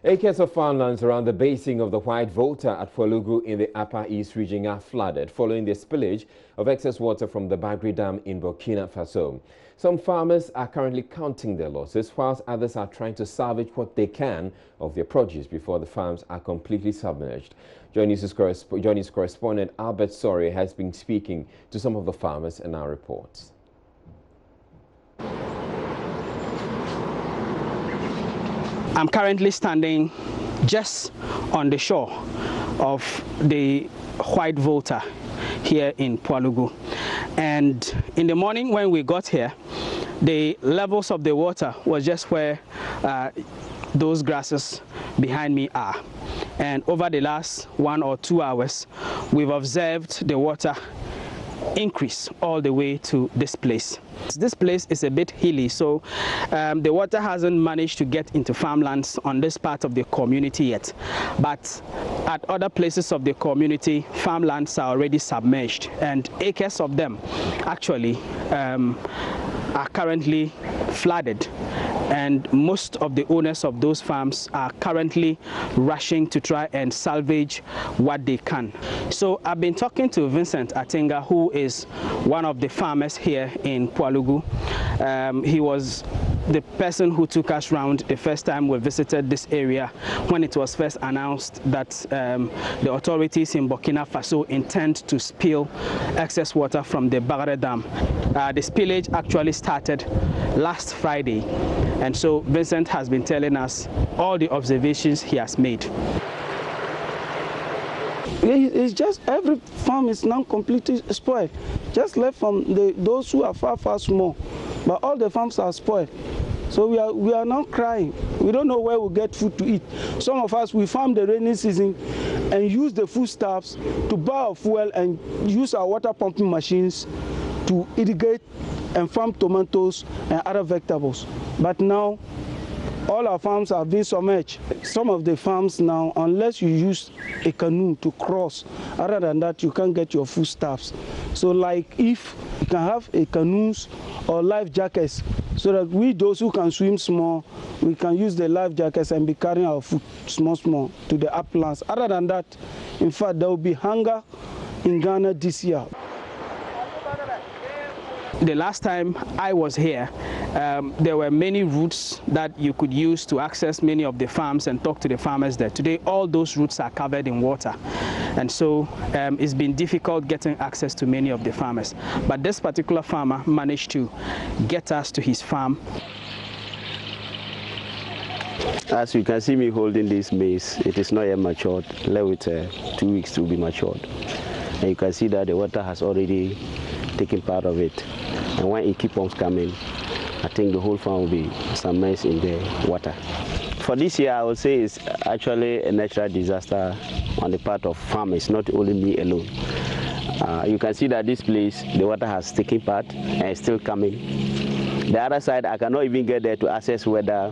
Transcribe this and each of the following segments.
Acres of farmlands around the basin of the White Volta at Pwalugu in the Upper East region are flooded following the spillage of excess water from the Bagre Dam in Burkina Faso. Some farmers are currently counting their losses, whilst others are trying to salvage what they can of their produce before the farms are completely submerged. Joy News correspondent Albert Sorry has been speaking to some of the farmers in our reports. I'm currently standing just on the shore of the White Volta here in Pwalugu. And in the morning when we got here, the levels of the water was just where those grasses behind me are. And over the last 1 or 2 hours, we've observed the water increase all the way to this place. This place is a bit hilly, so the water hasn't managed to get into farmlands on this part of the community yet. But at other places of the community, farmlands are already submerged, and acres of them actually are currently flooded. And most of the owners of those farms are currently rushing to try and salvage what they can. So I've been talking to Vincent Atinga, who is one of the farmers here in Pwalugu. He was the person who took us round the first time we visited this area when it was first announced that the authorities in Burkina Faso intend to spill excess water from the Bagre Dam. The spillage actually started last Friday, and so Vincent has been telling us all the observations he has made. It's just every farm is now completely spoiled, just left from those who are far small, but all the farms are spoiled. So we are now crying. We don't know where we'll get food to eat. Some of us, we farm the rainy season and use the foodstuffs to buy our fuel and use our water pumping machines to irrigate and farm tomatoes and other vegetables. But now, all our farms are being submerged. Some of the farms now, unless you use a canoe to cross, other than that, you can't get your foodstuffs. So like if you can have a canoes or life jackets, so that we, those who can swim small, we can use the life jackets and be carrying our food small to the uplands. Other than that, in fact, there will be hunger in Ghana this year. The last time I was here, there were many routes that you could use to access many of the farms and talk to the farmers there. Today, all those routes are covered in water. And so it's been difficult getting access to many of the farmers. But this particular farmer managed to get us to his farm. As you can see me holding this maize, it is not yet matured. Left with 2 weeks to be matured. And you can see that the water has already taken part of it. And when it keeps on coming, I think the whole farm will be submerged in the water. For this year, I would say it's actually a natural disaster on the part of farmers, not only me alone. You can see that this place, the water has taken part and it's still coming. The other side, I cannot even get there to assess whether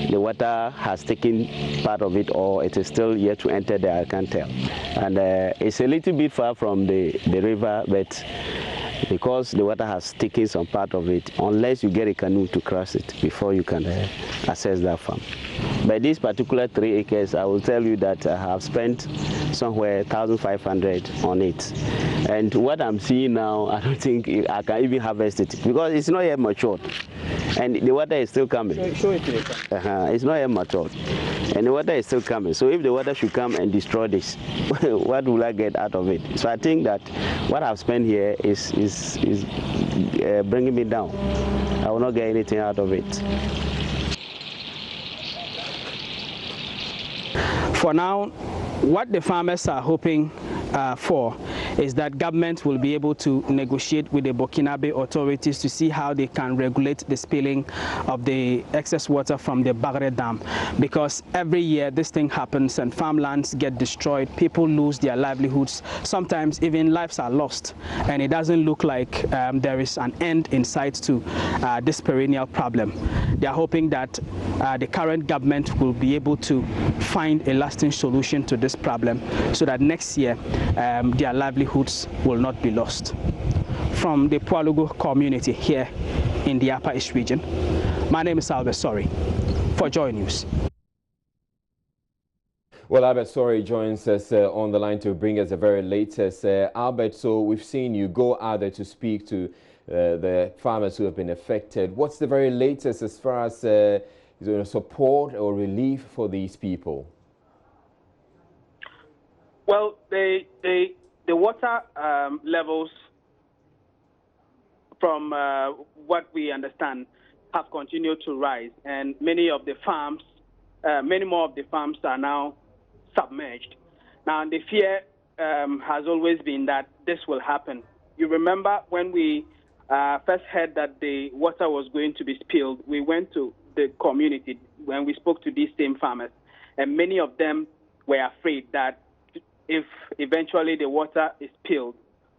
the water has taken part of it or it is still yet to enter there, I can't tell. And it's a little bit far from the river, but because the water has taken some part of it, unless you get a canoe to cross it before you can access that farm. By these particular 3 acres, I will tell you that I have spent somewhere 1,500 on it. And what I'm seeing now, I don't think I can even harvest it because it's not yet matured. And the water is still coming. Show it later. It's not yet matured. And the water is still coming. So if the water should come and destroy this, what will I get out of it? So I think that what I've spent here is bringing me down. I will not get anything out of it. For now, what the farmers are hoping for is that government will be able to negotiate with the Burkinabe authorities to see how they can regulate the spilling of the excess water from the Bagre Dam, because every year this thing happens and farmlands get destroyed, people lose their livelihoods, sometimes even lives are lost, and it doesn't look like there is an end in sight to this perennial problem. They are hoping that the current government will be able to find a lasting solution to this problem so that next year their livelihoods will not be lost. From the Pwalugu community here in the Upper East region, my name is Albert Sorry for Joy News. Well, Albert Sorry joins us on the line to bring us the very latest. Albert, so we've seen you go out there to speak to the farmers who have been affected. What's the very latest as far as support or relief for these people? Well, the water levels, from what we understand, have continued to rise, and many more of the farms are now submerged. Now, the fear has always been that this will happen. You remember when we first heard that the water was going to be spilled, we went to the community when we spoke to these same farmers, and many of them were afraid that if eventually the water is spilled,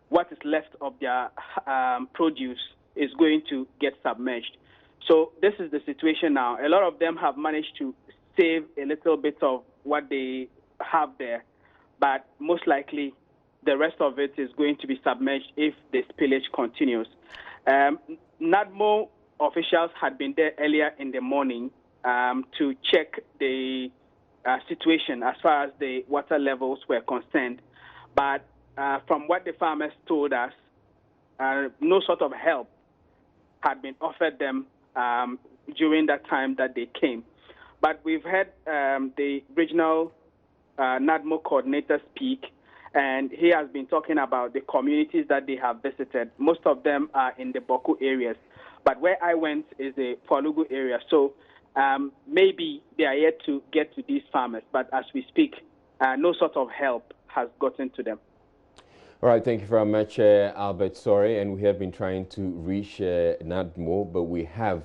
what is left of their produce is going to get submerged. So this is the situation now. A lot of them have managed to save a little bit of what they have there, but most likely the rest of it is going to be submerged if the spillage continues. NADMO officials had been there earlier in the morning to check the situation as far as the water levels were concerned. But from what the farmers told us, no sort of help had been offered them during that time that they came. But we've heard the regional NADMO coordinator speak, and he has been talking about the communities that they have visited. Most of them are in the Boku areas, but where I went is the Polugu area. So maybe they are yet to get to these farmers, but as we speak, no sort of help has gotten to them. All right, thank you very much, Albert Sorry. And we have been trying to reach NADMO, but we have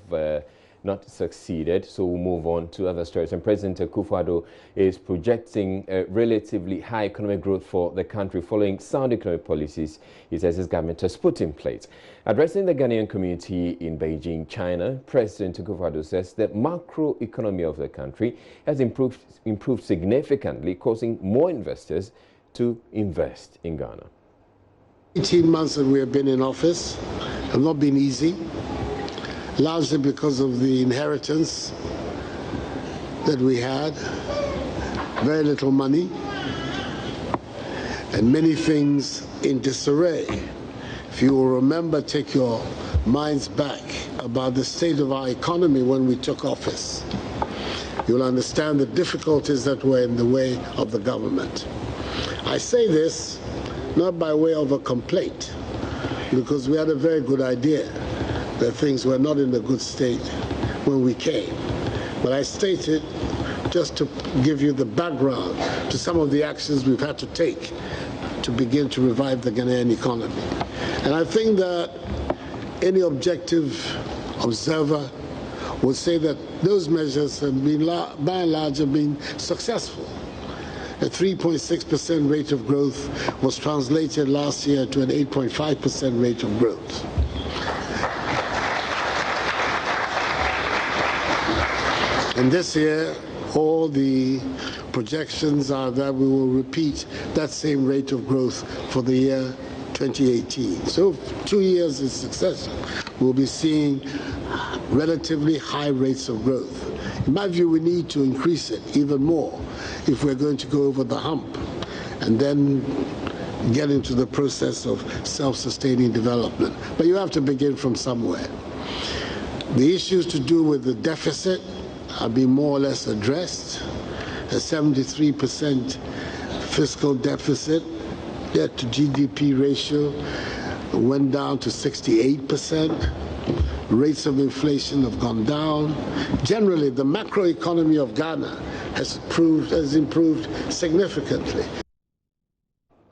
not succeeded. So we'll move on to other stories. And President Akufo-Addo is projecting relatively high economic growth for the country following sound economic policies he says his government has put in place. Addressing the Ghanaian community in Beijing, China, President Akufo-Addo says the macroeconomy of the country has improved significantly, causing more investors to invest in Ghana. 18 months that we have been in office have not been easy, largely because of the inheritance that we had, very little money, and many things in disarray. If you will remember, take your minds back about the state of our economy when we took office, you'll understand the difficulties that were in the way of the government. I say this not by way of a complaint, because we had a very good idea that things were not in a good state when we came. But I state it just to give you the background to some of the actions we've had to take to begin to revive the Ghanaian economy. And I think that any objective observer would say that those measures have been, by and large, have been successful. A 3.6% rate of growth was translated last year to an 8.5% rate of growth. And this year, all the projections are that we will repeat that same rate of growth for the year 2018. So 2 years in succession, we'll be seeing relatively high rates of growth. In my view, we need to increase it even more if we're going to go over the hump and then get into the process of self-sustaining development. But you have to begin from somewhere. The issues to do with the deficit have been more or less addressed. A 73% fiscal deficit, debt to GDP ratio went down to 68%. Rates of inflation have gone down. Generally, the macroeconomy of Ghana has improved significantly.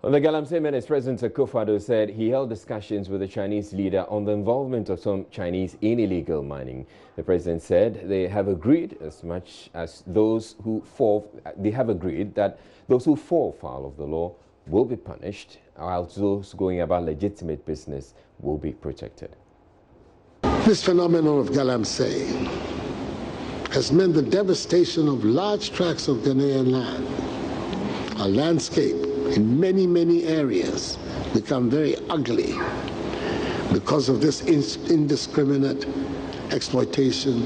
On the Galamsey minutes, President Akufo-Addo said he held discussions with the Chinese leader on the involvement of some Chinese in illegal mining. The president said they have agreed as much as those who fall, they have agreed that those who fall foul of the law will be punished, while those going about legitimate business will be protected. This phenomenon of Galamsey has meant the devastation of large tracts of Ghanaian land. Our landscape in many, many areas become very ugly because of this indiscriminate exploitation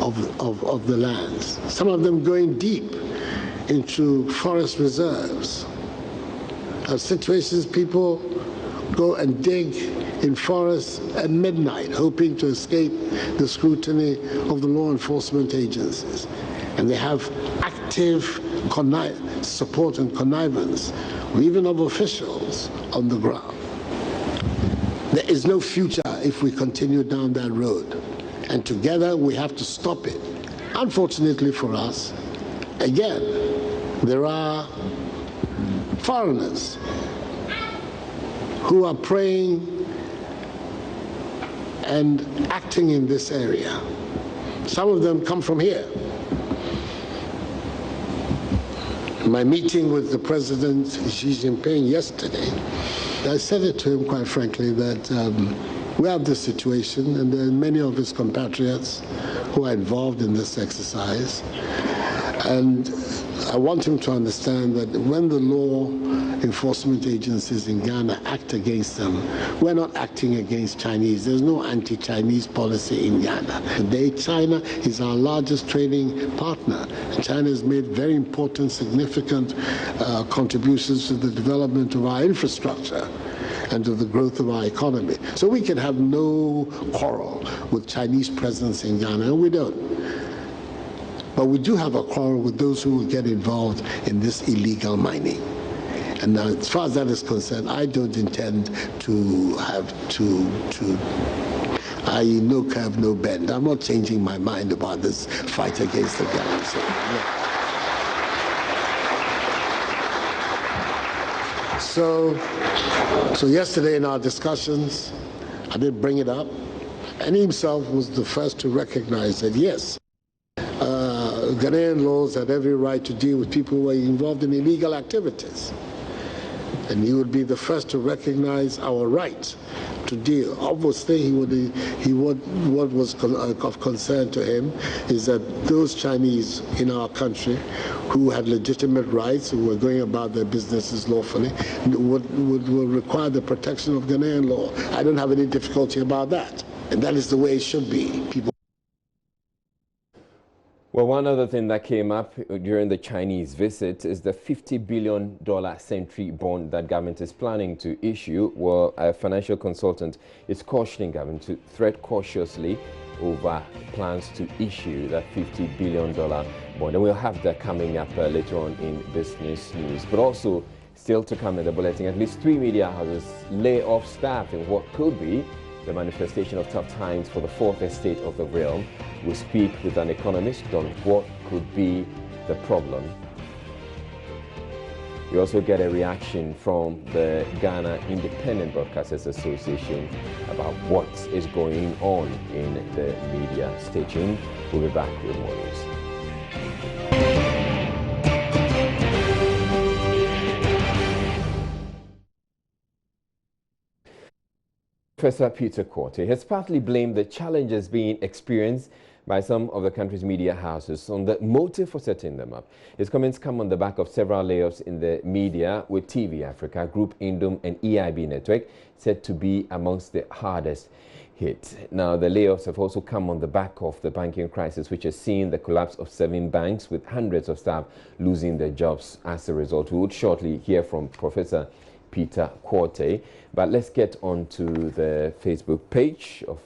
of the lands. Some of them going deep into forest reserves. Situations people go and dig in forests at midnight, hoping to escape the scrutiny of the law enforcement agencies. And they have active support and connivance, even of officials on the ground. There is no future if we continue down that road. And together we have to stop it. Unfortunately for us, again, there are foreigners who are praying and acting in this area. Some of them come from here. In my meeting with the President Xi Jinping yesterday, I said it to him quite frankly that we have this situation, and there are many of his compatriots who are involved in this exercise. And I want him to understand that when the law enforcement agencies in Ghana act against them, we're not acting against Chinese. There's no anti-Chinese policy in Ghana. Today, China is our largest trading partner. China has made very important, significant contributions to the development of our infrastructure and to the growth of our economy. So we can have no quarrel with Chinese presence in Ghana, and we don't. But we do have a quarrel with those who will get involved in this illegal mining. And now, as far as that is concerned, I don't intend to have no curve, no bend. I'm not changing my mind about this fight against the gang. So yesterday in our discussions, I did bring it up, and he himself was the first to recognize that, yes, Ghanaian laws had every right to deal with people who were involved in illegal activities. And he would be the first to recognize our right to deal. Obviously, what was of concern to him is that those Chinese in our country who had legitimate rights, who were going about their businesses lawfully, would require the protection of Ghanaian law. I don't have any difficulty about that. And that is the way it should be. Well, one other thing that came up during the Chinese visit is the $50 billion century bond that government is planning to issue. Well, a financial consultant is cautioning government to tread cautiously over plans to issue that $50 billion bond. And we'll have that coming up later on in Business News. But also, still to come in the bulletin, at least 3 media houses lay off staff in what could be the manifestation of tough times for the fourth estate of the realm. We'll speak with an economist on what could be the problem. We also get a reaction from the Ghana Independent Broadcasters Association about what is going on in the media. Stay tuned. We'll be back with more news. Professor Peter Korte has partly blamed the challenges being experienced by some of the country's media houses on the motive for setting them up. His comments come on the back of several layoffs in the media, with TV Africa, Group Indom and EIB Network said to be amongst the hardest hit. Now, the layoffs have also come on the back of the banking crisis, which has seen the collapse of 7 banks, with hundreds of staff losing their jobs as a result. We would shortly hear from Professor Peter Korte. But let's get on to the Facebook page of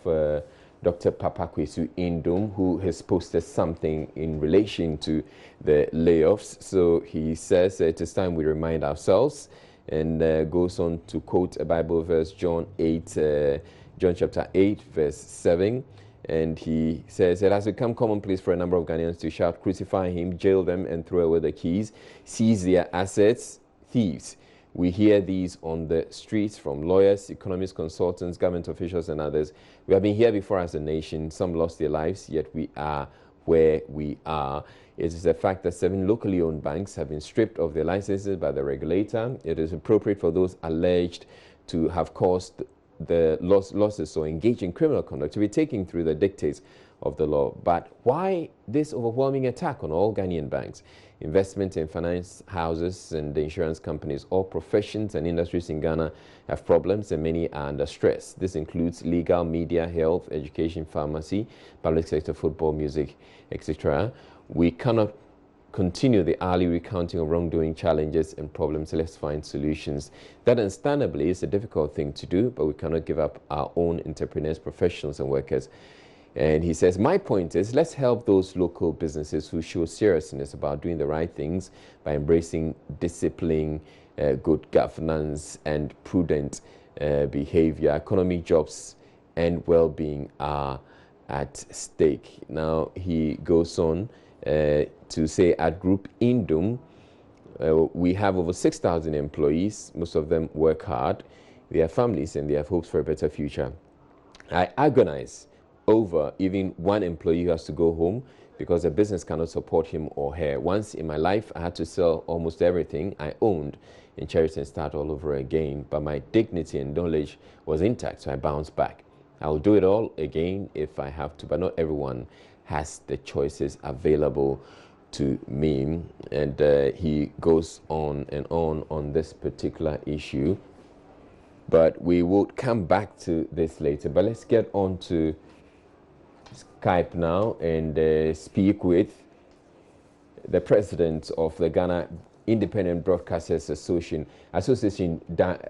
Dr. Papakwesu Indom, who has posted something in relation to the layoffs. So he says it is time we remind ourselves, and goes on to quote a Bible verse, John chapter 8, verse 7. And he says, it has become commonplace for a number of Ghanaians to shout, crucify him, jail them, and throw away the keys, seize their assets, thieves. We hear these on the streets from lawyers, economists, consultants, government officials, and others. We have been here before as a nation. Some lost their lives, yet we are where we are. It is a fact that 7 locally owned banks have been stripped of their licenses by the regulator. It is appropriate for those alleged to have caused the losses or engaged in criminal conduct to be taken through the dictates of the law. But why this overwhelming attack on all Ghanaian banks? Investment in finance houses and the insurance companies, all professions and industries in Ghana have problems, and many are under stress. This includes legal, media, health, education, pharmacy, public sector, football, music, etc. We cannot continue the early recounting of wrongdoing, challenges and problems. Let's find solutions. That understandably is a difficult thing to do, but we cannot give up our own entrepreneurs, professionals and workers. And he says, my point is, let's help those local businesses who show seriousness about doing the right things by embracing discipline, good governance and prudent behavior. Economy, jobs and well-being are at stake. Now he goes on to say at Group Indum, we have over 6,000 employees. Most of them work hard. They have families and they have hopes for a better future. I agonize over even one employee who has to go home because the business cannot support him or her. Once in my life, I had to sell almost everything I owned in charity and start all over again, but my dignity and knowledge was intact, so I bounced back. I'll do it all again if I have to, but not everyone has the choices available to me. And he goes on and on this particular issue, but we will come back to this later. But let's get on to Skype now and speak with the president of the Ghana Independent Broadcasters Association,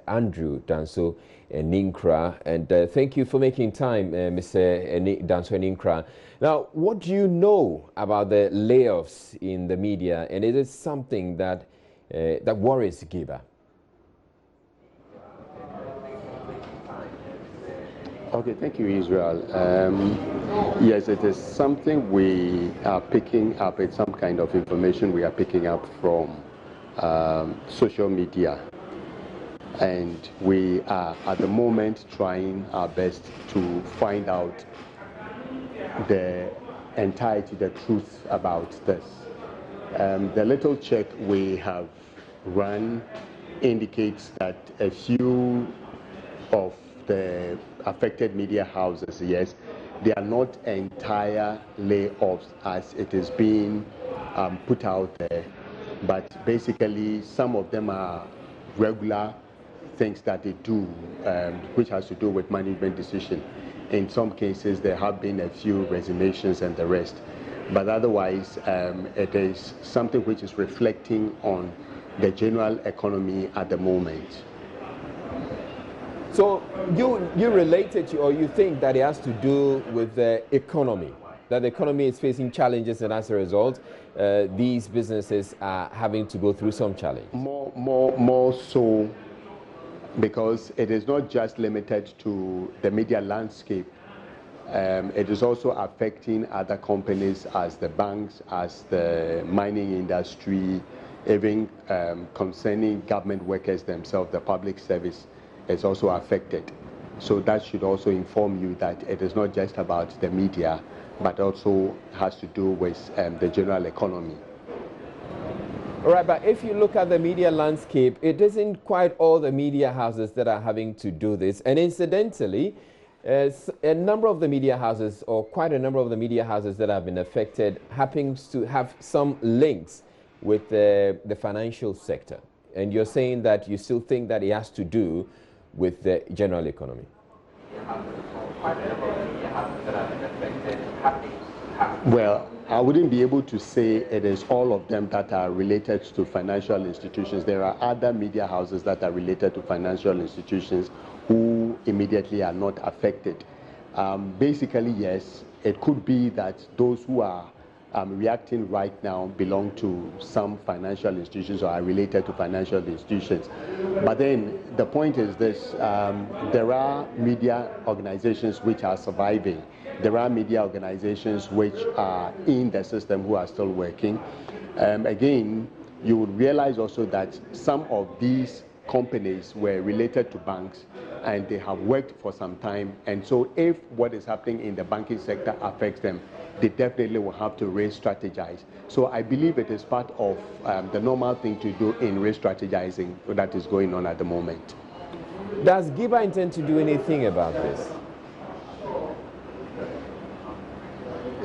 Andrew Danso Ninkra. And thank you for making time, Mr. Danso Ninkra. Now, what do you know about the layoffs in the media? And it is something that that worries Giba. Okay, thank you, Israel. Yes, it is something we are picking up. It's some kind of information we are picking up from social media. And we are at the moment trying our best to find out the entirety, the truth about this. The little check we have run indicates that a few of the affected media houses, yes, they are not entire layoffs as it is being put out there, but basically some of them are regular things that they do, which has to do with management decision. In some cases, there have been a few resignations and the rest, but otherwise, it is something which is reflecting on the general economy at the moment. So you relate it to, or you think that it has to do with the economy, that the economy is facing challenges, and as a result, these businesses are having to go through some challenge? More so, because it is not just limited to the media landscape. It is also affecting other companies, as the banks, as the mining industry, even concerning government workers themselves, the public service is also affected. So that should also inform you that it is not just about the media, but also has to do with the general economy. All right, but if you look at the media landscape, it isn't quite all the media houses that are having to do this. And incidentally, a number of the media houses, or quite a number of the media houses that have been affected, happens to have some links with the financial sector. And you're saying that you still think that it has to do with the general economy? Well, I wouldn't be able to say it is all of them that are related to financial institutions. There are other media houses that are related to financial institutions who immediately are not affected. Basically, yes, it could be that those who are reacting right now belong to some financial institutions or are related to financial institutions. But then the point is this, there are media organizations which are surviving. There are media organizations which are in the system who are still working. Again, you would realize also that some of these companies were related to banks and they have worked for some time. And so if what is happening in the banking sector affects them, they definitely will have to re-strategize. So I believe it is part of the normal thing to do in re-strategizing that is going on at the moment. Does Giba intend to do anything about this?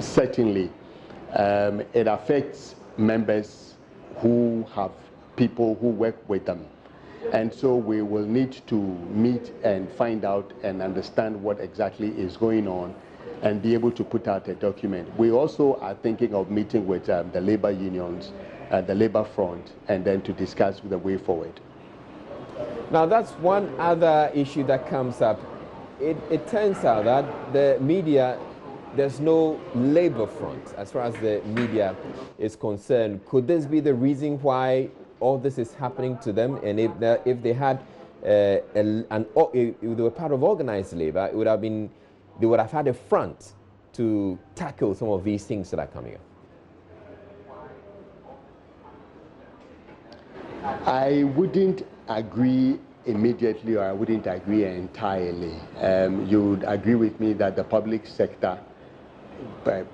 Certainly. It affects members who have people who work with them. And so we will need to meet and find out and understand what exactly is going on. and be able to put out a document. We also are thinking of meeting with the labor unions, the labor front, and then to discuss the way forward. Now, that's one other issue that comes up. It turns out that the media, there's no labor front as far as the media is concerned. Could this be the reason why all this is happening to them? And if they had if they were part of organized labor, they would have had a front to tackle some of these things that are coming up. I wouldn't agree immediately, or I wouldn't agree entirely. You would agree with me that the public sector,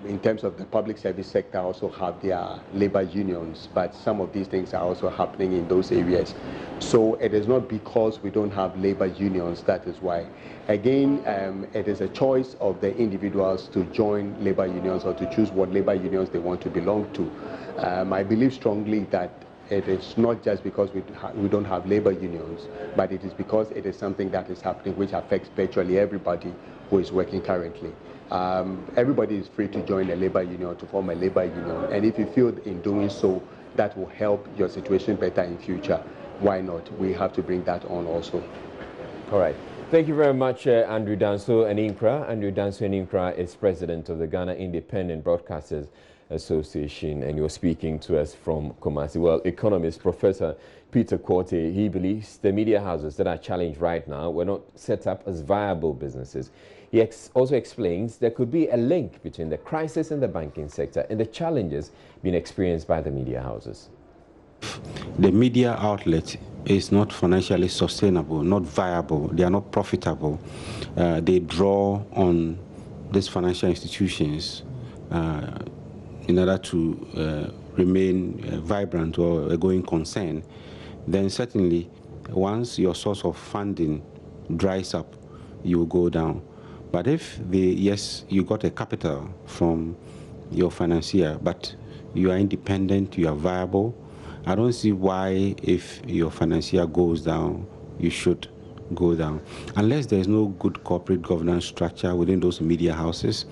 in terms of the public service sector, also have their labor unions, but some of these things are also happening in those areas. So it is not because we don't have labor unions, that is why. Again, it is a choice of the individuals to join labor unions or to choose what labor unions they want to belong to. I believe strongly that it is not just because we don't have labor unions, but it is because it is something that is happening which affects virtually everybody who is working currently. Everybody is free to join a labor union, to form a labor union, and if you feel in doing so that will help your situation better in future, why not? We have to bring that on also. All right. Thank you very much, Andrew Danso Aninkra. Andrew Danso Aninkra is president of the Ghana Independent Broadcasters Association, and you're speaking to us from Kumasi. Well, economist Professor Peter Quartey, he believes the media houses that are challenged right now were not set up as viable businesses. He also explains there could be a link between the crisis in the banking sector and the challenges being experienced by the media houses. The media outlet is not financially sustainable, not viable, they are not profitable. They draw on these financial institutions in order to remain vibrant or a going concern. Then certainly once your source of funding dries up, you will go down. But if yes, you got a capital from your financier, but you are independent, you are viable, I don't see why if your financier goes down, you should go down. Unless there's no good corporate governance structure within those media houses,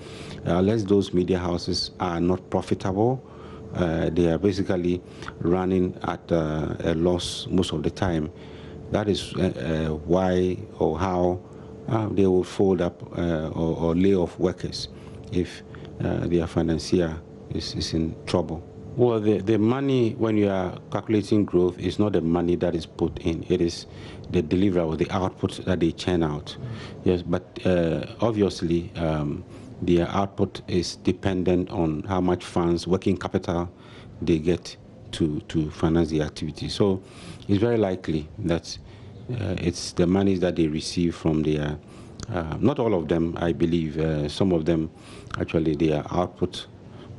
unless those media houses are not profitable, they are basically running at a loss most of the time. That is why or how they will fold up or lay off workers if their financier is in trouble. Well, the money, when you are calculating growth, is not the money that is put in. It is the deliverable, the output that they churn out. Yes, but obviously their output is dependent on how much funds, working capital they get to finance the activity. So it's very likely that it's the monies that they receive from their, not all of them, I believe, some of them actually their output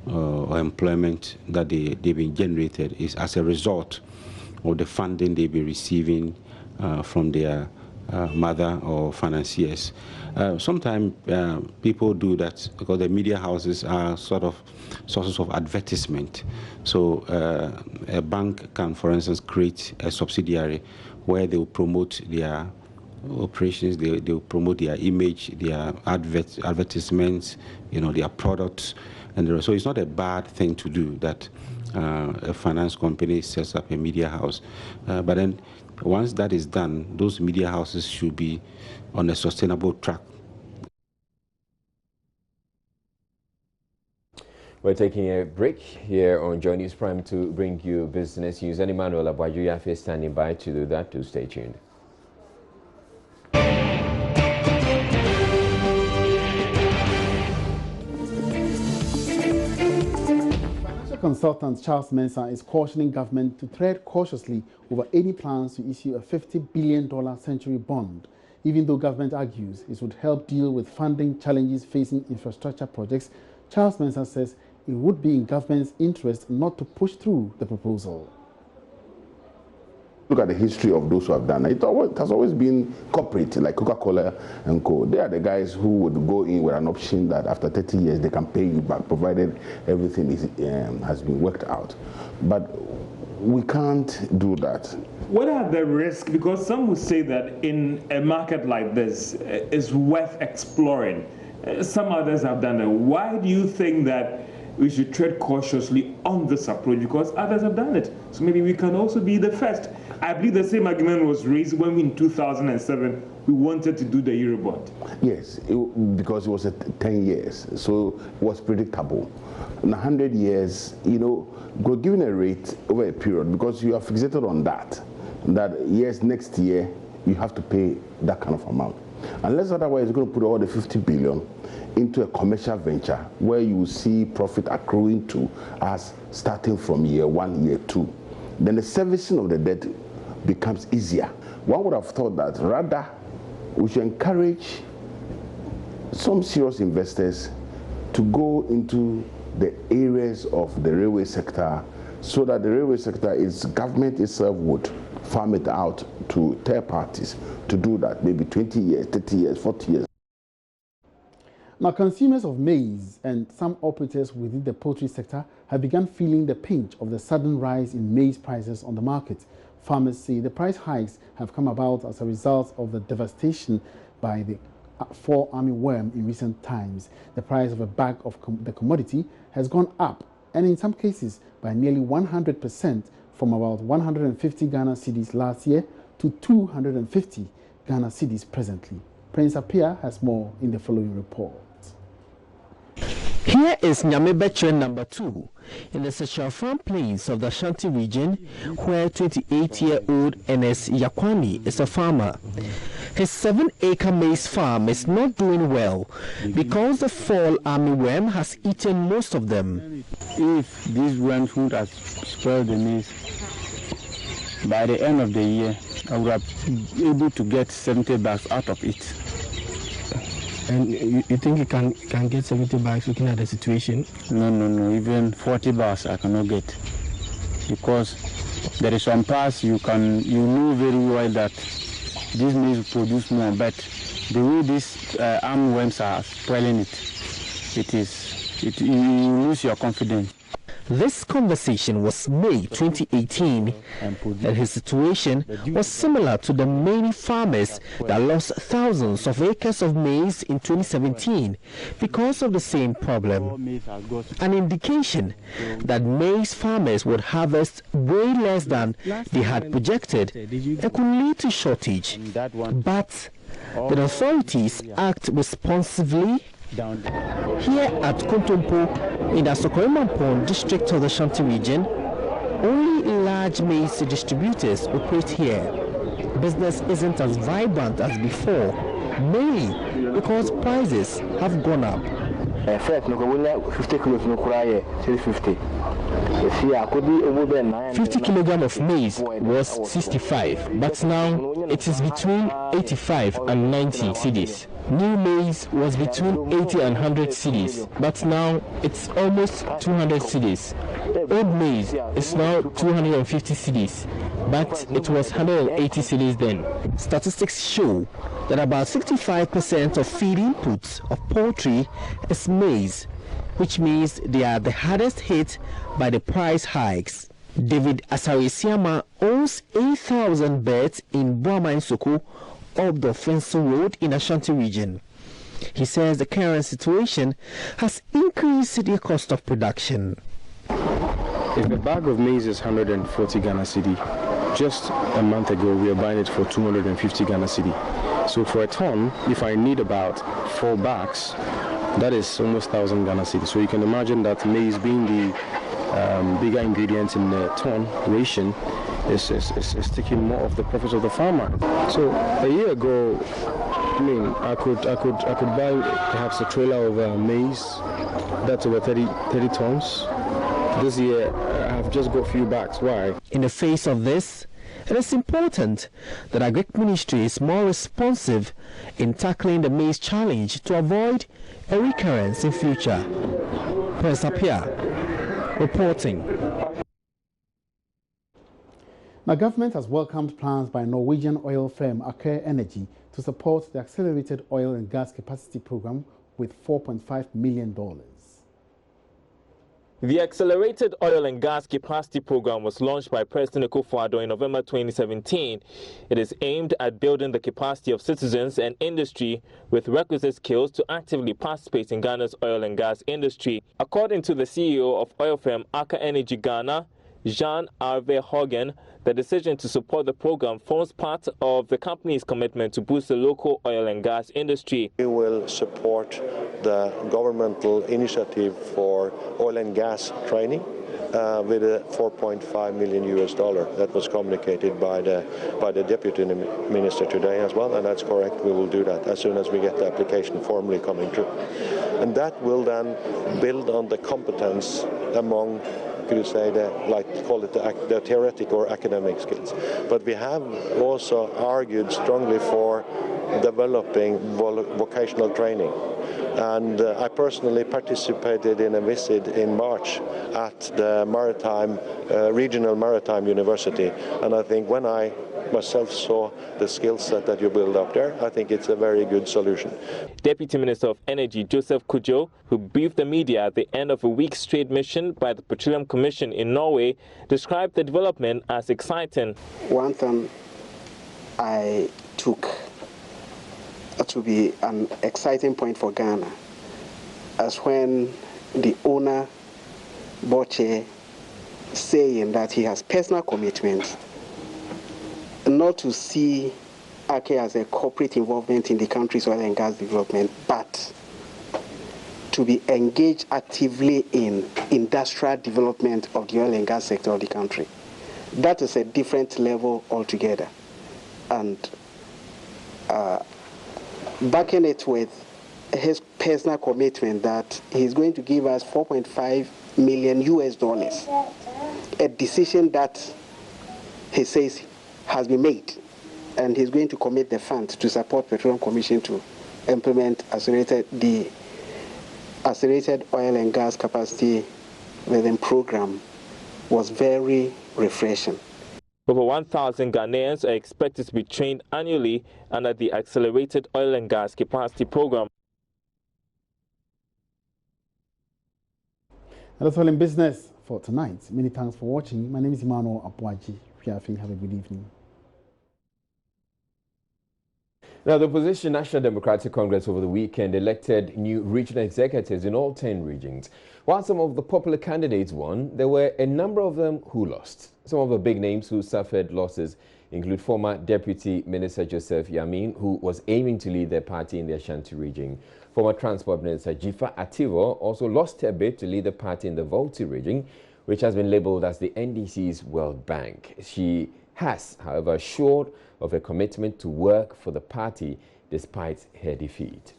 or employment that they've been generated is as a result of the funding they've been receiving from their mother or financiers. Sometimes people do that because the media houses are sort of sources of advertisement. So a bank can, for instance, create a subsidiary where they will promote their operations, they will promote their image, their advertisements, their products. And so it's not a bad thing to do that a finance company sets up a media house. But then once that is done, those media houses should be on a sustainable track. We're taking a break here on Joy News Prime to bring you business news. And Emmanuel Abajuyafe is standing by to do that. To stay tuned. Consultant Charles Manson is cautioning government to tread cautiously over any plans to issue a $50 billion century bond, even though government argues it would help deal with funding challenges facing infrastructure projects. Charles Manson says it would be in government's interest not to push through the proposal. Look at the history of those who have done it. It has always been corporate, like Coca-Cola and Co. They are the guys who would go in with an option that after 30 years they can pay you back, provided everything has been worked out. But we can't do that. What are the risks? Because some would say that in a market like this, it's worth exploring. Some others have done that. Why do you think that we should tread cautiously on this approach? Because others have done it. So maybe we can also be the first. I believe the same argument was raised when in 2007 we wanted to do the Eurobond. Yes, because it was 10 years, so it was predictable. In 100 years, you know, we're given a rate over a period because you are fixated on that yes, next year you have to pay that kind of amount. Unless otherwise you're going to put all the 50 billion into a commercial venture where you will see profit accruing to us starting from year 1, year 2. Then the servicing of the debt becomes easier. One would have thought that rather we should encourage some serious investors to go into the areas of the railway sector so that the railway sector, government itself would farm it out to third parties to do that, maybe 20 years, 30 years, 40 years. Now, consumers of maize and some operators within the poultry sector have begun feeling the pinch of the sudden rise in maize prices on the market. Farmers say the price hikes have come about as a result of the devastation by the fall armyworm in recent times. The price of a bag of the commodity has gone up, and in some cases by nearly 100%, from about 150 Ghana cedis last year to 250 Ghana cedis presently. Prince Apia has more in the following report. Here is Nyamebeche number 2 in the Sechel Farm Plains of the Ashanti region, where 28-year-old Enes Yakwani is a farmer. His 7-acre maize farm is not doing well because the fall armyworm has eaten most of them. If these worms would have spoiled the maize, by the end of the year, I would have been able to get 70 bags out of it. And you think you can get 70 bags looking at the situation? No. Even 40 bags I cannot get. Because there is some parts you know very well that this maize will produce more, but the way these armyworms are spoiling it, you lose your confidence. This conversation was May 2018, and his situation was similar to the many farmers that lost thousands of acres of maize in 2017 because of the same problem. An indication that maize farmers would harvest way less than they had projected and could lead to shortage. But the authorities act responsively. Here at Kontompo in the Sokoimampon district of the Ashanti region, only large maize distributors operate here. Business isn't as vibrant as before, mainly because prices have gone up. 50 kilograms of maize was 65, but now it is between 85 and 90 cedis. New maize was between 80 and 100 cedis, but now it's almost 200 cedis. Old maize is now 250 cedis, but it was 180 cedis then. Statistics show that about 65% of feed inputs of poultry is maize, which means they are the hardest hit by the price hikes. David Asaresiama owns 8,000 birds in Boama Nsoko up the Fenson Road in Ashanti region. He says the current situation has increased the cost of production. If a bag of maize is 140 Ghana cedi, just a month ago we were buying it for 250 Ghana cedi. So for a ton, if I need about 4 bags, that is almost 1,000 Ghana cedi. So you can imagine that maize being the bigger ingredient in the ton ration is taking more of the profits of the farmer. So a year ago, I mean, I could buy perhaps a trailer of maize that's over 30 tons. This year, I've just got a few bags. Why? In the face of this, it is important that Agric Ministry is more responsive in tackling the maize challenge to avoid a recurrence in future. Prince Apia, reporting. Now, government has welcomed plans by Norwegian oil firm Accra Energy to support the accelerated oil and gas capacity program with $4.5 million. The Accelerated Oil and Gas Capacity Program was launched by President Akufo-Addo in November 2017. It is aimed at building the capacity of citizens and industry with requisite skills to actively participate in Ghana's oil and gas industry. According to the CEO of oil firm Accra Energy Ghana, Jean Arve Hogan, the decision to support the program forms part of the company's commitment to boost the local oil and gas industry. We will support the governmental initiative for oil and gas training with a $4.5 million that was communicated by the deputy minister today as well, and that's correct. We will do that as soon as we get the application formally coming through, and that will then build on the competence among, could you say, the theoretical or academic skills. But we have also argued strongly for developing vocational training. And I personally participated in a visit in March at the Regional Maritime University. And I think when I myself saw the skill set that you build up there, I think it's a very good solution. Deputy Minister of Energy Joseph Kojo, who briefed the media at the end of a week's trade mission by the Petroleum Commission in Norway, described the development as exciting. One thing I took to be an exciting point for Ghana as when the owner, Boche, saying that he has personal commitment not to see Accra as a corporate involvement in the country's oil and gas development, but to be engaged actively in industrial development of the oil and gas sector of the country. That is a different level altogether. And backing it with his personal commitment that he's going to give us $4.5 million, a decision that he says has been made, and he's going to commit the funds to support Petroleum Commission to implement the accelerated oil and gas capacity building program, was very refreshing. Over 1,000 Ghanaians are expected to be trained annually under the Accelerated Oil and Gas Capacity Program. And that's all in business for tonight. Many thanks for watching. My name is Emmanuel Apuaji. Have a good evening. Now, the opposition National Democratic Congress over the weekend elected new regional executives in all 10 regions. While some of the popular candidates won, there were a number of them who lost. Some of the big names who suffered losses include former Deputy Minister Joseph Yamin, who was aiming to lead their party in the Ashanti region. Former Transport Minister Jifa Ativo also lost her bid to lead the party in the Volta region, which has been labeled as the NDC's World Bank. She has, however, assured of her commitment to work for the party despite her defeat.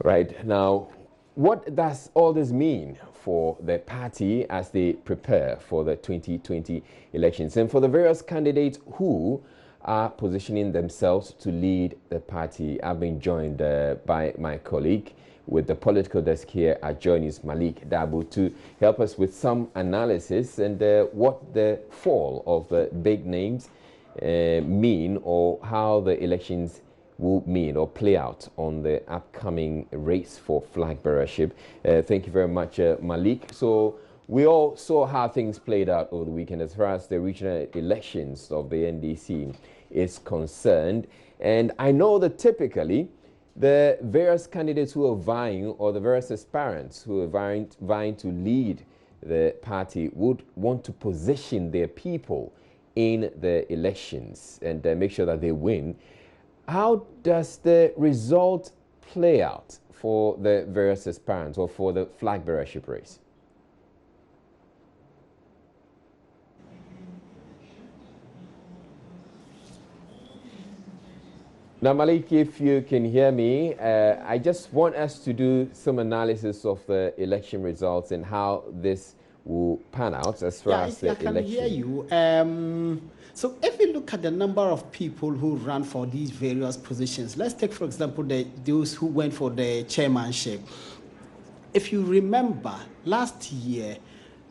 Right, now, what does all this mean for the party as they prepare for the 2020 elections and for the various candidates who are positioning themselves to lead the party? I've been joined by my colleague with the political desk here at Journeys, Malik Dabu, to help us with some analysis and what the fall of the big names mean, or how the elections will mean or play out on the upcoming race for flag bearership. Thank you very much, Malik. So we all saw how things played out over the weekend as far as the regional elections of the NDC is concerned. And I know that typically the various candidates who are vying, or the various aspirants who are vying to lead the party, would want to position their people in the elections and make sure that they win. How does the result play out for the various aspirants or for the flag bearership race? Now, Malik, if you can hear me, I just want us to do some analysis of the election results and how this will pan out as far as the election. I can hear you. So if you look at the number of people who ran for these various positions, let's take, for example, those who went for the chairmanship. If you remember, last year,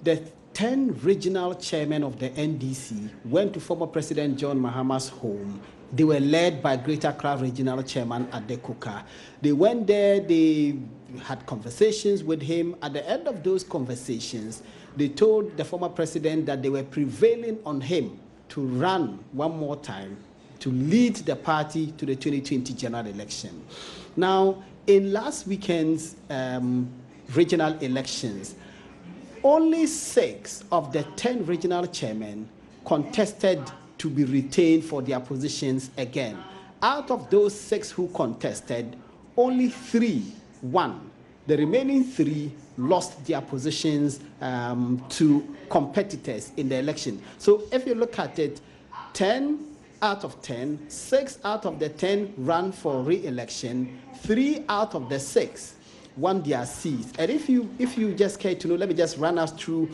the 10 regional chairmen of the NDC went to former President John Mahama's home. They were led by Greater Accra Regional Chairman Adekuka. They went there, they had conversations with him. At the end of those conversations, they told the former president that they were prevailing on him to run one more time to lead the party to the 2020 general election. Now, in last weekend's regional elections, only 6 of the 10 regional chairmen contested to be retained for their positions again. Out of those 6 who contested, only 3 won. The remaining 3 lost their positions to competitors in the election. So if you look at it, 10 out of 10, 6 out of the 10 ran for re-election, 3 out of the 6 won their seats. And if you just care to know, let me just run us through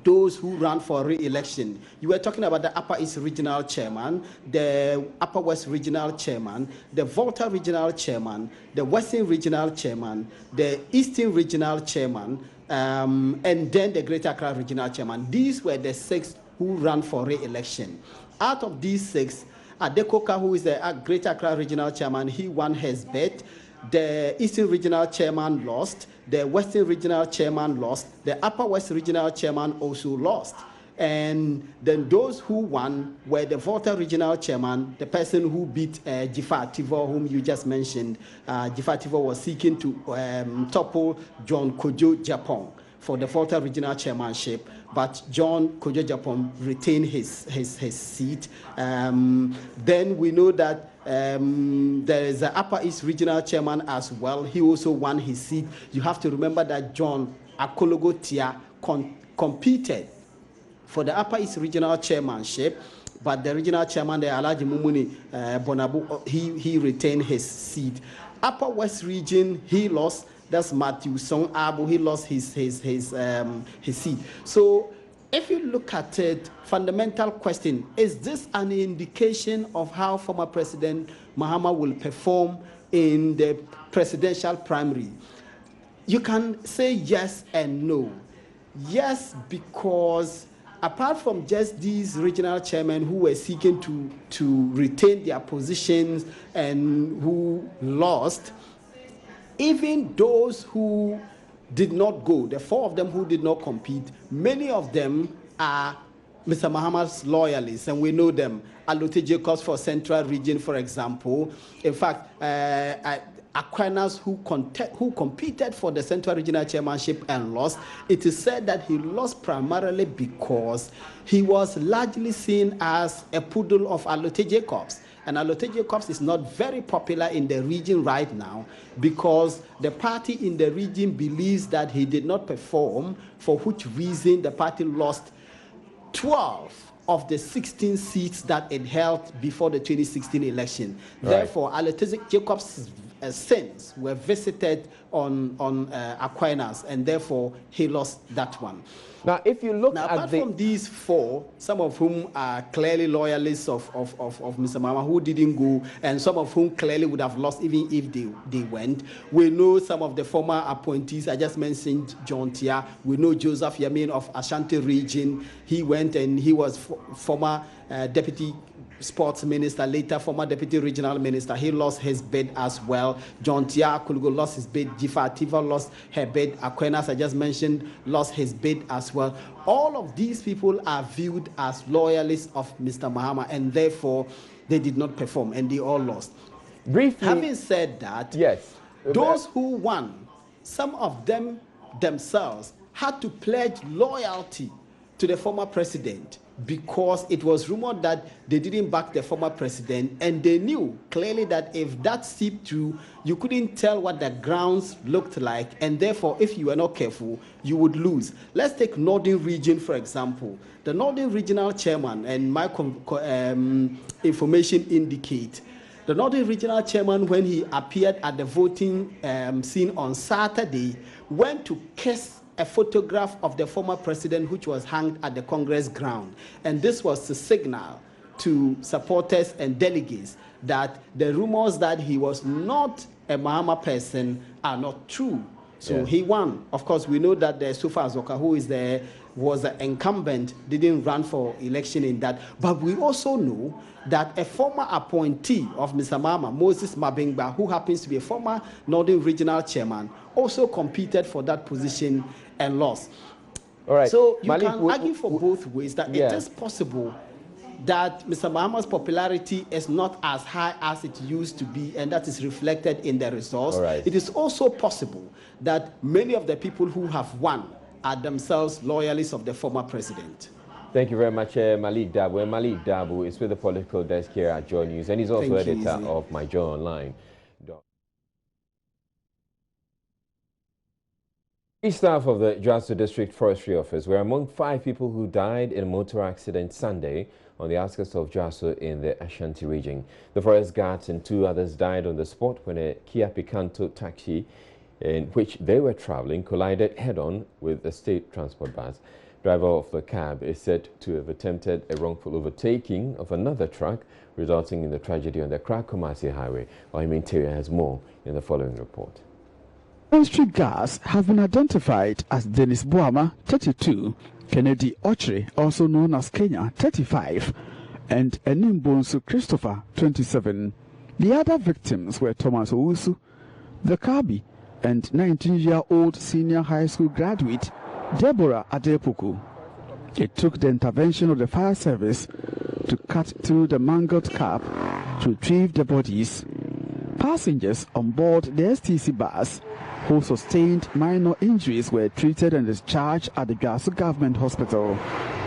those who ran for re-election. You were talking about the Upper East Regional Chairman, the Upper West Regional Chairman, the Volta Regional Chairman, the Western Regional Chairman, the Eastern Regional Chairman, and then the Greater Accra Regional Chairman. These were the 6 who ran for re-election. Out of these 6, Adekoka, who is the Greater Accra Regional Chairman, he won his bet. The Eastern Regional Chairman lost. The Western Regional Chairman lost. The Upper West Regional Chairman also lost. And then those who won were the Volta Regional Chairman, the person who beat Jifar Tivor, whom you just mentioned. Jifar Tivor was seeking to topple John Kojo Japan for the Volta Regional Chairmanship, but John Kojo Japan retained his seat. Then we know that there is an Upper East Regional Chairman as well. He also won his seat. You have to remember that John Akologo Tia competed for the Upper East Regional Chairmanship, but the regional chairman, the Alaji Mumuni Bonabu, he retained his seat. Upper West Region, he lost. That's Matthew Song Abu. He lost his seat. So if you look at it, fundamental question, is this an indication of how former President Mahama will perform in the presidential primary? You can say yes and no. Yes, because apart from just these regional chairmen who were seeking to retain their positions and who lost, even those who did not go, the 4 of them who did not compete, many of them are Mr. Mahama's loyalists, and we know them. Alote Jacobs for Central Region, for example. In fact, Aquinas who competed for the Central Regional Chairmanship and lost, it is said that he lost primarily because he was largely seen as a poodle of Alote Jacobs. And Alote Jacobs is not very popular in the region right now because the party in the region believes that he did not perform, for which reason the party lost 12 of the 16 seats that it held before the 2016 election. Right. Therefore, Alote Jacobs' sins were visited on Aquinas, and therefore he lost that one. Now, if you look apart from these 4, some of whom are clearly loyalists of Mr. Mahama who didn't go, and some of whom clearly would have lost even if they went. We know some of the former appointees. I just mentioned John Tia. We know Joseph Yamin of Ashanti region. He went and he was former deputy sports minister, later former deputy regional minister. He lost his bid as well. John Tia Kulugo lost his bid. Jifar Tiva lost her bid. Aquinas, I just mentioned, lost his bid as well. All of these people are viewed as loyalists of Mr. Mahama, and therefore they did not perform, and they all lost. Briefly, having said that, yes, those who won, some of them themselves had to pledge loyalty to the former president, because it was rumored that they didn't back the former president, and they knew clearly that if that seeped through, you couldn't tell what the grounds looked like, and therefore, if you were not careful, you would lose. Let's take Northern Region, for example. The Northern Regional Chairman, and my information indicate, the Northern Regional Chairman, when he appeared at the voting scene on Saturday, went to kiss a photograph of the former president, which was hanged at the Congress ground. And this was to signal to supporters and delegates that the rumors that he was not a Mahama person are not true. So he won. Of course, we know that the Sufa Azoka, who was the incumbent, didn't run for election in that. But we also know that a former appointee of Mr. Mahama, Moses Mabingba, who happens to be a former Northern Regional Chairman, also competed for that position and lost. All right. So you can argue for both ways that it is possible that Mr. Mahama's popularity is not as high as it used to be, and that is reflected in the results. It is also possible that many of the people who have won are themselves loyalists of the former president. Thank you very much, Malik Dabu. And Malik Dabu is with the political desk here at Joy News, and he's also editor of My Joy Online. The staff of the Jaso District Forestry Office were among 5 people who died in a motor accident Sunday on the outskirts of Jaso in the Ashanti region. The forest guards and 2 others died on the spot when a Kia Picanto taxi in which they were traveling collided head-on with a state transport bus. Driver of the cab is said to have attempted a wrongful overtaking of another truck, resulting in the tragedy on the Accra-Kumasi highway. Interior has more in the following report. Forestry guards have been identified as Dennis Boama, 32, Kennedy Ochre, also known as Kenya, 35, and Enimbonsu Christopher, 27. The other victims were Thomas Owusu, the Kabi, and 19-year-old senior high school graduate Deborah Adepoku. It took the intervention of the fire service to cut through the mangled cab to retrieve the bodies. Passengers on board the STC bus who sustained minor injuries were treated and discharged at the Jaso Government Hospital.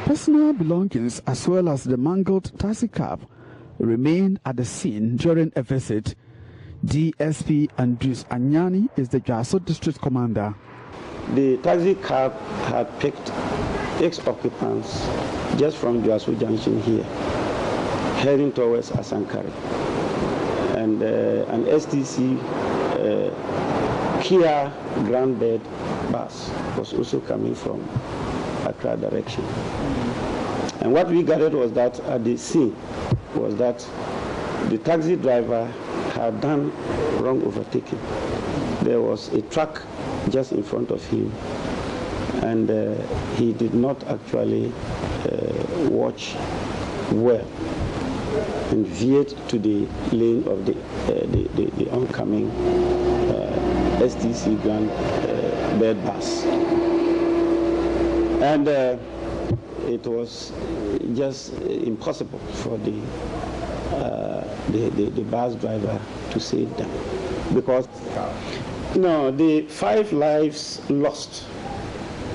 Personal belongings as well as the mangled taxi cab remained at the scene during a visit. DSP Andrews Anyani is the Jaso District Commander. The taxi cab had picked ex-occupants just from Jaso Junction here, heading towards Asankari. And an STC Kia Grandbed bus was also coming from Accra direction. And what we gathered was that at the scene was that the taxi driver had done wrong overtaking. There was a truck just in front of him, and he did not actually watch well and veered to the lane of the oncoming STC Grand Bed bus. And it was just impossible for the bus driver to save them, because the 5 lives lost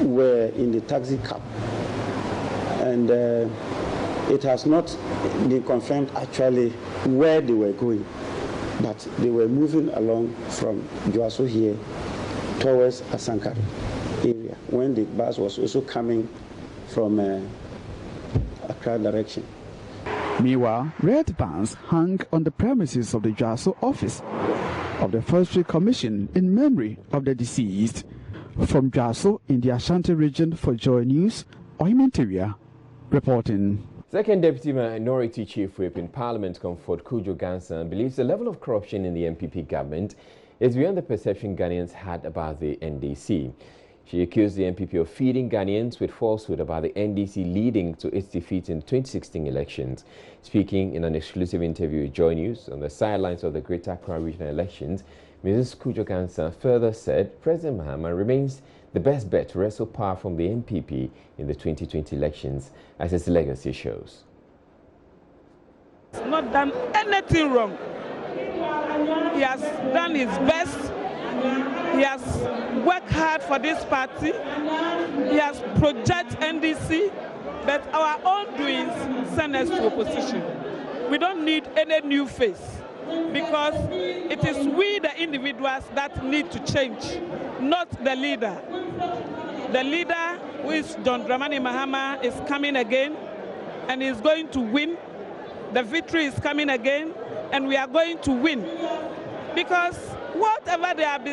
were in the taxi cab, and it has not been confirmed actually where they were going, but they were moving along from Jaso here towards Asankari area when the bus was also coming from Accra direction. Meanwhile, red bands hung on the premises of the Jaso office of the Forestry Commission in memory of the deceased. From Jaso in the Ashanti region for Joy News, Interior reporting. Second Deputy Minority Chief Whip in Parliament, Comfort Kojo Gansan, believes the level of corruption in the MPP government is beyond the perception Ghanaians had about the NDC. She accused the MPP of feeding Ghanaians with falsehood about the NDC leading to its defeat in the 2016 elections. Speaking in an exclusive interview with Joy News on the sidelines of the Greater Accra Regional Elections, Mrs. Kojo Gansan further said President Mahama remains the best bet to wrestle power from the MPP in the 2020 elections, as his legacy shows. He's not done anything wrong. He has done his best. He has worked hard for this party. He has projected NDC, but our own doings send us to opposition. We don't need any new face, because it is we, the individuals, that need to change, not the leader. The leader, who is John Dramani Mahama, is coming again, and is going to win. The victory is coming again, and we are going to win. Because whatever they have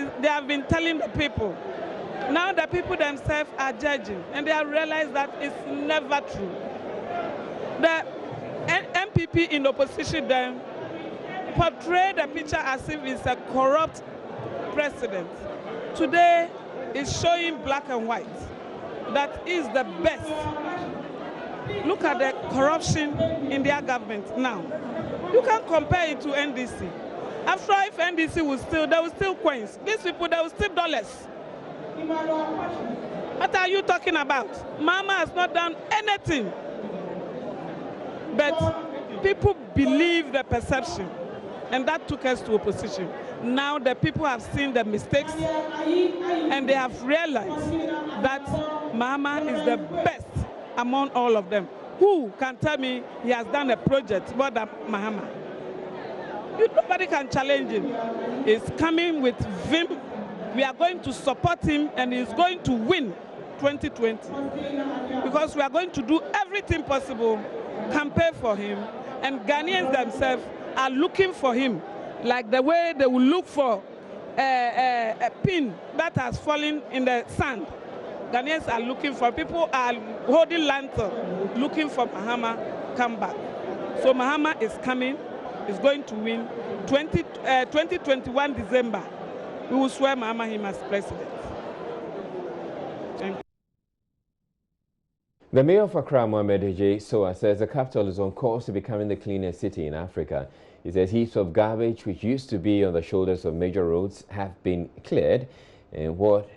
been telling the people, now the people themselves are judging, and they have realized that it's never true. The MPP in opposition then portray the picture as if it's a corrupt president. today is showing black and white that is the best. Look at the corruption in their government now. You can't compare it to NDC. After if NDC will steal, they will steal coins. These people, they will steal dollars. What are you talking about? Mama has not done anything. But people believe the perception, and that took us to opposition. Now the people have seen the mistakes, and they have realized that Mama is the best among all of them. Who can tell me he has done a project more than Mahama? Nobody can challenge him. He's coming with vim. We are going to support him, and he's going to win 2020. Because we are going to do everything possible, campaign for him, and Ghanaians themselves are looking for him, like the way they will look for a pin that has fallen in the sand. Ghanaians are looking for, people are holding lantern, looking for Mahama come back. So Mahama is coming, is going to win 2021 December. We will swear Mahama him as president. Thank you. The mayor of Accra, Mohamed J. Soa, says the capital is on course to becoming the cleanest city in Africa. He says heaps of garbage which used to be on the shoulders of major roads have been cleared, and what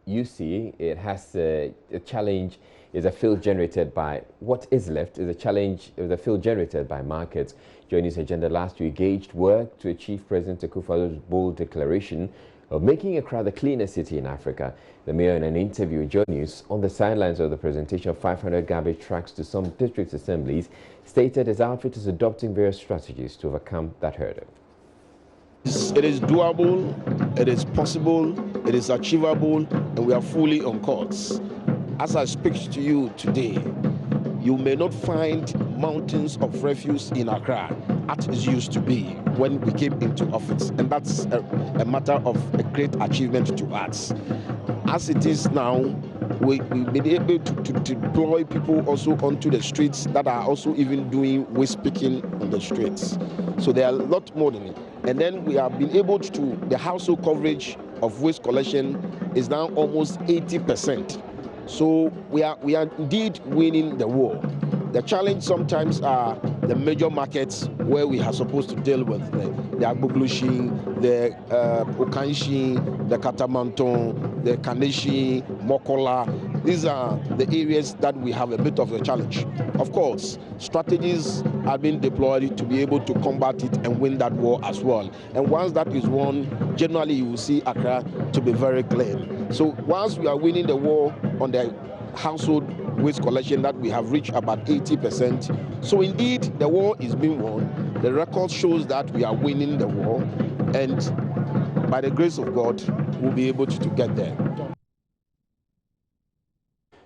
you see, it has a challenge is a field generated by what is left is a challenge is a field generated by markets. Joining his agenda last week, gauged work to achieve President Akufo-Addo's bold declaration of making Accra the cleanest city in Africa. The mayor, in an interview with Joy News on the sidelines of the presentation of 500 garbage trucks to some district assemblies, stated his outfit is adopting various strategies to overcome that hurdle. It is doable, it is possible, it is achievable, and we are fully on course. As I speak to you today, you may not find mountains of refuse in Accra as it used to be when we came into office, and that's a matter of a great achievement to us. As it is now, we've been able to deploy people also onto the streets that are also even doing waste picking on the streets. So there are a lot more than it. And then we have been able to, the household coverage of waste collection is now almost 80%. So we are indeed winning the war. The challenge sometimes are the major markets where we are supposed to deal with the Agboglushi, the Okanshi, the Katamanton, the Kaneshi, Mokola. These are the areas that we have a bit of a challenge. Of course, strategies are being deployed to be able to combat it and win that war as well. And once that is won, generally you will see Accra to be very clean. So once we are winning the war on the household waste collection, that we have reached about 80%. So indeed, the war is being won. The record shows that we are winning the war, and by the grace of God, we'll be able to get there.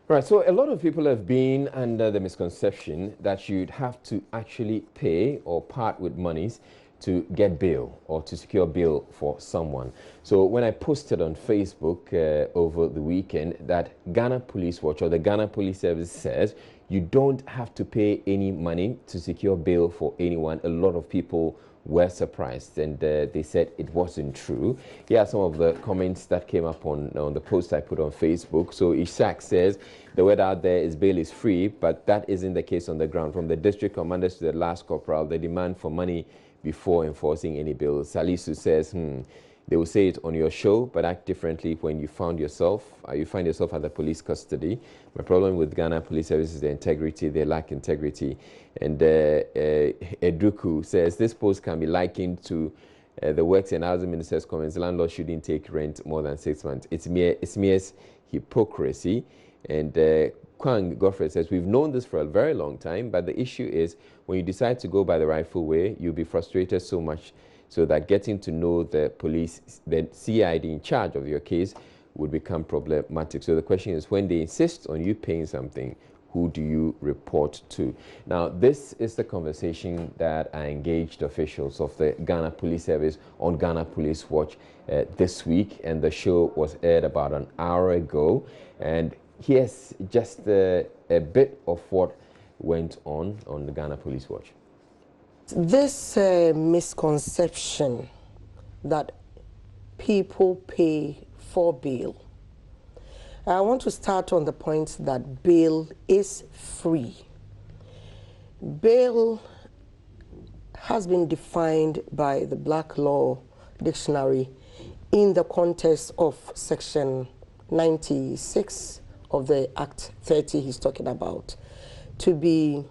Right, so a lot of people have been under the misconception that you'd have to actually pay or part with monies to get bail or to secure bail for someone. So when I posted on Facebook over the weekend that Ghana Police Watch or the Ghana Police Service says you don't have to pay any money to secure bail for anyone, a lot of people were surprised, and they said it wasn't true. Here are some of the comments that came up on the post I put on Facebook. So Ishak says the word out there is bail is free, but that isn't the case on the ground. From the district commanders to the last corporal, the demand for money before enforcing any bill. Salisu says, they will say it on your show, but act differently when you find yourself at the police custody. My problem with Ghana Police Service is the integrity. They lack integrity. And Eduku says, this post can be likened to the Works and Housing Minister's comments. Landlords shouldn't take rent more than 6 months. It's mere hypocrisy. And Kwang Godfrey says, we've known this for a very long time, but the issue is when you decide to go by the rightful way, you'll be frustrated so much so that getting to know the police, the CID in charge of your case would become problematic. So the question is, when they insist on you paying something, who do you report to? Now, this is the conversation that I engaged officials of the Ghana Police Service on Ghana Police Watch this week, and the show was aired about an hour ago. And here's just a bit of what went on the Ghana Police Watch. This misconception that people pay for bail. I want to start on the point that bail is free. Bail has been defined by the Black Law Dictionary in the context of Section 96 of the Act 30 he's talking about, to be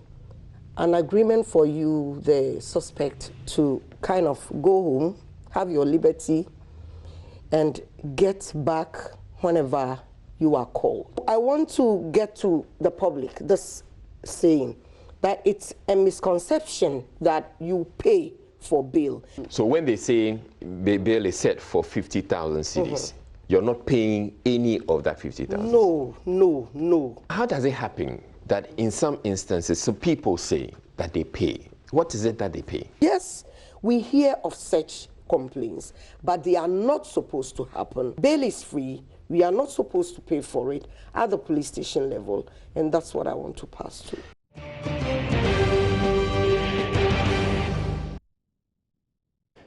an agreement for you, the suspect, to kind of go home, have your liberty, and get back whenever you are called. I want to get to the public this saying that it's a misconception that you pay for bail. So when they say bail is set for 50,000 cedis, you're not paying any of that 50,000? No, no, no. How does it happen that in some instances, some people say that they pay? What is it that they pay? Yes, we hear of such complaints, but they are not supposed to happen. Bail is free. We are not supposed to pay for it at the police station level, and that's what I want to pass to.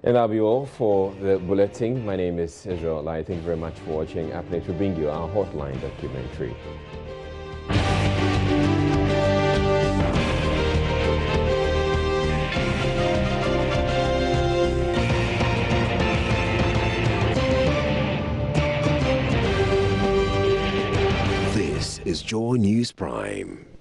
And that'll be all for the bulletin. My name is Israel Lai. Thank you very much for watching. Up next, we bring you our Hotline documentary. This is Joy News Prime.